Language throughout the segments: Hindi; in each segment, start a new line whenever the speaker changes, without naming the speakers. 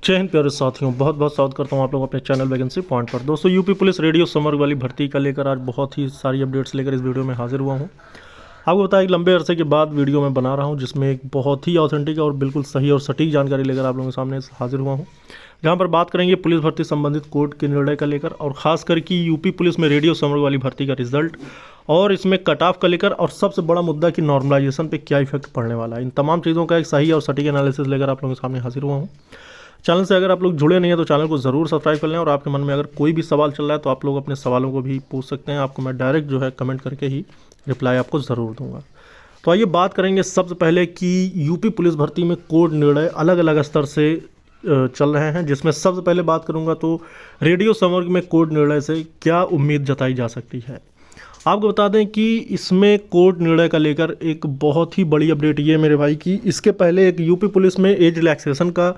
जय हिंद प्यारे साथियों, बहुत बहुत स्वागत करता हूं आप लोग अपने चैनल वैकेंसी पॉइंट पर। दोस्तों, यूपी पुलिस रेडियो समर वाली भर्ती का लेकर आज बहुत ही सारी अपडेट्स लेकर इस वीडियो में हाजिर हुआ हूं। आपको बताया, एक लंबे अरसे के बाद वीडियो में बना रहा हूं, जिसमें एक बहुत ही ऑथेंटिक और बिल्कुल सही और सटीक जानकारी लेकर आप लोगों के सामने हाजिर हुआ हूँ, जहाँ पर बात करेंगे पुलिस भर्ती संबंधित कोर्ट के निर्णय का लेकर, और खास करके यूपी पुलिस में रेडियो समर वाली भर्ती का रिजल्ट, और इसमें कट ऑफ का लेकर, और सबसे बड़ा मुद्दा कि नॉर्मलाइजेशन पे क्या इफेक्ट पड़ने वाला है। इन तमाम चीज़ों का एक सही और सटीक एनालिसिस लेकर आप लोगों के सामने हाजिर हुआ हूँ। चैनल से अगर आप लोग जुड़े नहीं हैं तो चैनल को ज़रूर सब्सक्राइब कर लें, और आपके मन में अगर कोई भी सवाल चल रहा है तो आप लोग अपने सवालों को भी पूछ सकते हैं। आपको मैं डायरेक्ट जो है कमेंट करके ही रिप्लाई आपको ज़रूर दूंगा। तो आइए बात करेंगे सबसे पहले कि यूपी पुलिस भर्ती में कोड निर्णय अलग अलग स्तर से चल रहे हैं, जिसमें सबसे पहले बात करूंगा तो रेडियो समर में कोड निर्णय से क्या उम्मीद जताई जा सकती है। आपको बता दें कि इसमें कोर्ट निर्णय का लेकर एक बहुत ही बड़ी अपडेट ये मेरे भाई कि इसके पहले एक यूपी पुलिस में एज रिलैक्सेशन का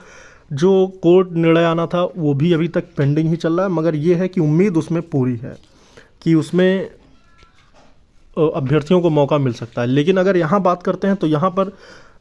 जो कोर्ट निर्णय आना था वो भी अभी तक पेंडिंग ही चल रहा है, मगर ये है कि उम्मीद उसमें पूरी है कि उसमें अभ्यर्थियों को मौका मिल सकता है। लेकिन अगर यहाँ बात करते हैं तो यहाँ पर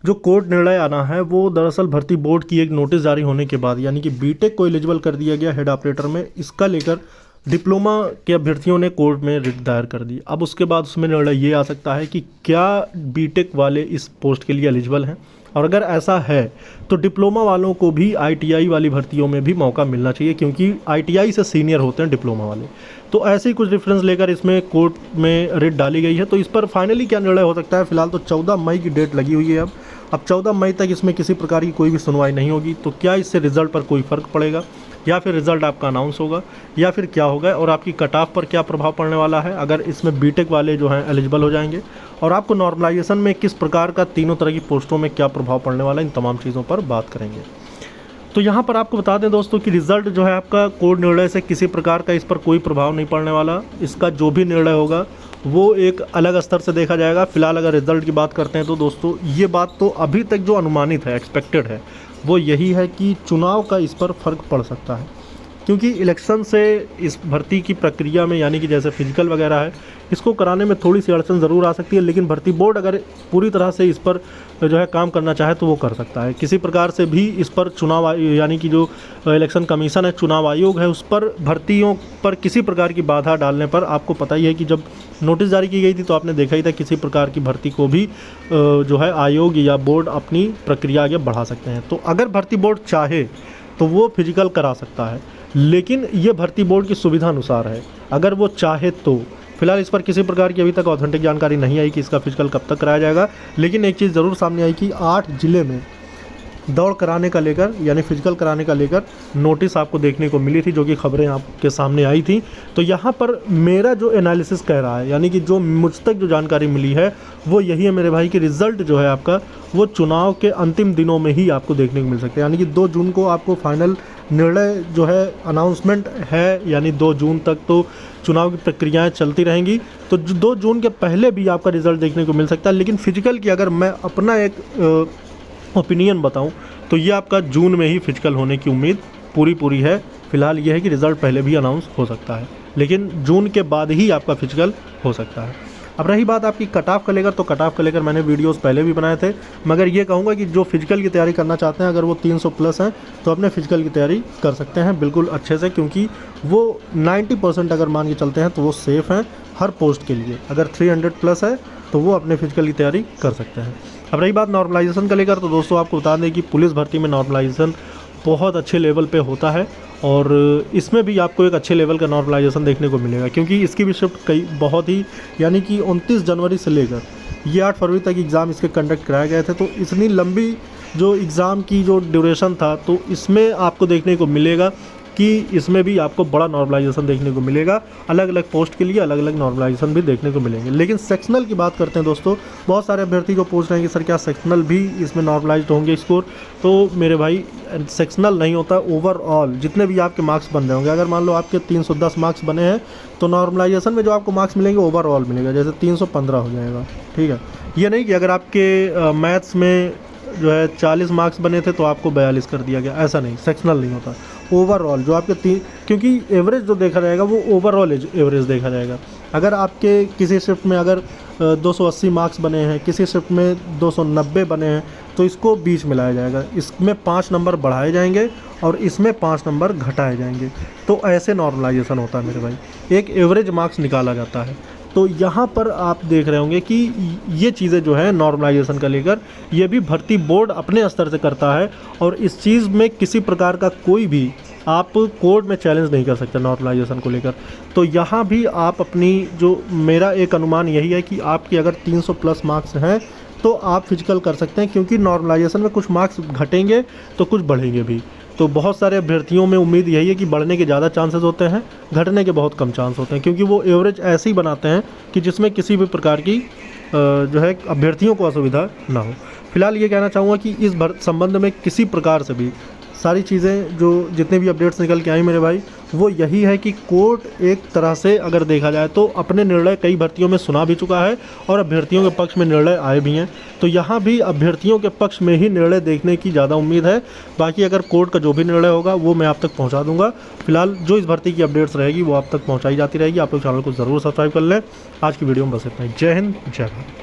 जो कोर्ट निर्णय आना है वो दरअसल भर्ती बोर्ड की एक नोटिस जारी होने के बाद, यानी कि बीटेक को एलिजिबल कर दिया गया हेड ऑपरेटर में, इसका लेकर डिप्लोमा के अभ्यर्थियों ने कोर्ट में रिट दायर कर दी। अब उसके बाद उसमें निर्णय ये आ सकता है कि क्या बीटेक वाले इस पोस्ट के लिए एलिजिबल हैं, और अगर ऐसा है तो डिप्लोमा वालों को भी आईटीआई वाली भर्तियों में भी मौका मिलना चाहिए, क्योंकि आईटीआई से सीनियर होते हैं डिप्लोमा वाले। तो ऐसे ही कुछ डिफरेंस लेकर इसमें कोर्ट में रिट डाली गई है। तो इस पर फाइनली क्या निर्णय हो सकता है, फिलहाल तो 14 मई की डेट लगी हुई है। अब 14 मई तक इसमें किसी प्रकार की कोई भी सुनवाई नहीं होगी। तो क्या इससे रिजल्ट पर कोई फ़र्क पड़ेगा, या फिर रिजल्ट आपका अनाउंस होगा, या फिर क्या होगा, और आपकी कट ऑफ पर क्या प्रभाव पड़ने वाला है अगर इसमें बीटेक वाले जो हैं एलिजिबल हो जाएंगे, और आपको नॉर्मलाइजेशन में किस प्रकार का तीनों तरह की पोस्टों में क्या प्रभाव पड़ने वाला है, इन तमाम चीज़ों पर बात करेंगे। तो यहाँ पर आपको बता दें दोस्तों कि रिजल्ट जो है आपका कोर्ट निर्णय से किसी प्रकार का इस पर कोई प्रभाव नहीं पड़ने वाला। इसका जो भी निर्णय होगा वो एक अलग स्तर से देखा जाएगा। फिलहाल अगर रिजल्ट की बात करते हैं तो दोस्तों ये बात तो अभी तक जो अनुमानित है, एक्सपेक्टेड है, वो यही है कि चुनाव का इस पर फ़र्क पड़ सकता है, क्योंकि इलेक्शन से इस भर्ती की प्रक्रिया में, यानी कि जैसे फिजिकल वगैरह है, इसको कराने में थोड़ी सी अड़चन ज़रूर आ सकती है। लेकिन भर्ती बोर्ड अगर पूरी तरह से इस पर जो है काम करना चाहे तो वो कर सकता है। किसी प्रकार से भी इस पर चुनाव, यानी कि जो इलेक्शन कमीशन है, चुनाव आयोग है, उस पर भर्तियों पर किसी प्रकार की बाधा डालने पर, आपको पता ही है कि जब नोटिस जारी की गई थी तो आपने देखा ही था किसी प्रकार की भर्ती को भी जो है आयोग या बोर्ड अपनी प्रक्रिया आगे बढ़ा सकते हैं। तो अगर भर्ती बोर्ड चाहे तो वो फिजिकल करा सकता है, लेकिन ये भर्ती बोर्ड की सुविधा अनुसार है, अगर वो चाहे तो। फिलहाल इस पर किसी प्रकार की अभी तक ऑथेंटिक जानकारी नहीं आई कि इसका फिजिकल कब तक कराया जाएगा। लेकिन एक चीज़ ज़रूर सामने आई कि 8 जिले में दौड़ कराने का लेकर, यानी फिजिकल कराने का लेकर नोटिस आपको देखने को मिली थी, जो कि खबरें आपके सामने आई थी। तो यहाँ पर मेरा जो एनालिसिस कह रहा है, यानी कि जो मुझ तक जो जानकारी मिली है वो यही है मेरे भाई कि रिज़ल्ट जो है आपका वो चुनाव के अंतिम दिनों में ही आपको देखने को मिल सकता है। यानी कि 2 जून को आपको फाइनल निर्णय जो है अनाउंसमेंट है, यानी 2 जून तक तो चुनाव की प्रक्रियाएं चलती रहेंगी। तो 2 जून के पहले भी आपका रिज़ल्ट देखने को मिल सकता है। लेकिन फिजिकल की अगर मैं अपना एक ओपिनियन बताऊं तो ये आपका जून में ही फिजिकल होने की उम्मीद पूरी है। फिलहाल ये है कि रिज़ल्ट पहले भी अनाउंस हो सकता है, लेकिन जून के बाद ही आपका फिजिकल हो सकता है। अब रही बात आपकी कट ऑफ का लेकर, तो कट ऑफ का लेकर मैंने वीडियोस पहले भी बनाए थे, मगर ये कहूँगा कि जो फिजिकल की तैयारी करना चाहते हैं, अगर वो 300 प्लस हैं तो अपने फिजिकल की तैयारी कर सकते हैं बिल्कुल अच्छे से, क्योंकि वो 90% अगर मान के चलते हैं तो वो सेफ़ हैं हर पोस्ट के लिए। अगर 300 प्लस है तो वो अपने फिजिकल की तैयारी कर सकते हैं। अब रही बात नॉर्मलाइजेशन का लेकर, तो दोस्तों आपको बता दें कि पुलिस भर्ती में नॉर्मलाइजेशन बहुत अच्छे लेवल पे होता है, और इसमें भी आपको एक अच्छे लेवल का नॉर्मलाइजेशन देखने को मिलेगा, क्योंकि इसकी भी शिफ्ट कई बहुत ही, यानी कि 29 जनवरी से लेकर ये 8 फरवरी तक एग्ज़ाम इसके कंडक्ट कराए गए थे। तो इतनी लंबी जो एग्ज़ाम की जो ड्यूरेशन था, तो इसमें आपको देखने को मिलेगा कि इसमें भी आपको बड़ा नॉर्मलाइजेशन देखने को मिलेगा। अलग अलग पोस्ट के लिए अलग अलग नॉर्मलाइजेशन भी देखने को मिलेंगे। लेकिन सेक्शनल की बात करते हैं दोस्तों, बहुत सारे अभ्यर्थी जो पूछ रहे हैं कि सर क्या सेक्शनल भी इसमें नॉर्मलाइज्ड होंगे स्कोर, तो मेरे भाई सेक्शनल नहीं होता, ओवरऑल जितने भी आपके मार्क्स बन रहे होंगे। अगर मान लो आपके 310 मार्क्स बने हैं तो नॉर्मलाइजेशन में जो आपको मार्क्स मिलेंगे ओवरऑल मिलेगा, जैसे 315 हो जाएगा। ठीक है, ये नहीं कि अगर आपके मैथ्स में जो है 40 मार्क्स बने थे तो आपको 42 कर दिया गया, ऐसा नहीं, सेक्शनल नहीं होता। ओवरऑल जो आपके क्योंकि एवरेज जो देखा जाएगा वो ओवरऑल एवरेज देखा जाएगा। अगर आपके किसी शिफ्ट में अगर 280 मार्क्स बने हैं, किसी शिफ्ट में 290 बने हैं, तो इसको बीच में लाया जाएगा। इसमें 5 नंबर बढ़ाए जाएंगे और इसमें 5 नंबर घटाए जाएंगे। तो ऐसे नॉर्मलाइजेशन होता है मेरे भाई, एक एवरेज मार्क्स निकाला जाता है। तो यहाँ पर आप देख रहे होंगे कि ये चीज़ें जो है नॉर्मलाइजेशन का लेकर, ये भी भर्ती बोर्ड अपने स्तर से करता है और इस चीज़ में किसी प्रकार का कोई भी आप कोर्ट में चैलेंज नहीं कर सकते नॉर्मलाइजेशन को लेकर। तो यहाँ भी आप अपनी, जो मेरा एक अनुमान यही है कि आपके अगर 300 प्लस मार्क्स हैं तो आप फिजिकल कर सकते हैं, क्योंकि नॉर्मलाइजेशन में कुछ मार्क्स घटेंगे तो कुछ बढ़ेंगे भी। तो बहुत सारे अभ्यर्थियों में उम्मीद यही है कि बढ़ने के ज़्यादा चांसेस होते हैं, घटने के बहुत कम चांस होते हैं, क्योंकि वो एवरेज ऐसे ही बनाते हैं कि जिसमें किसी भी प्रकार की जो है अभ्यर्थियों को असुविधा ना हो। फिलहाल ये कहना चाहूँगा कि इस संबंध में किसी प्रकार से भी सारी चीज़ें जो जितने भी अपडेट्स निकल के आई मेरे भाई, वो यही है कि कोर्ट एक तरह से अगर देखा जाए तो अपने निर्णय कई भर्तियों में सुना भी चुका है और अभ्यर्थियों के पक्ष में निर्णय आए भी हैं। तो यहाँ भी अभ्यर्थियों के पक्ष में ही निर्णय देखने की ज़्यादा उम्मीद है। बाकी अगर कोर्ट का जो भी निर्णय होगा वो मैं आप तक पहुँचा दूँगा। फिलहाल जो इस भर्ती की अपडेट्स रहेगी वो आप तक पहुँचाई जाती रहेगी। आप लोग चैनल को ज़रूर सब्सक्राइब कर लें। आज की वीडियो में बस इतना ही। जय हिंद, जय भारत।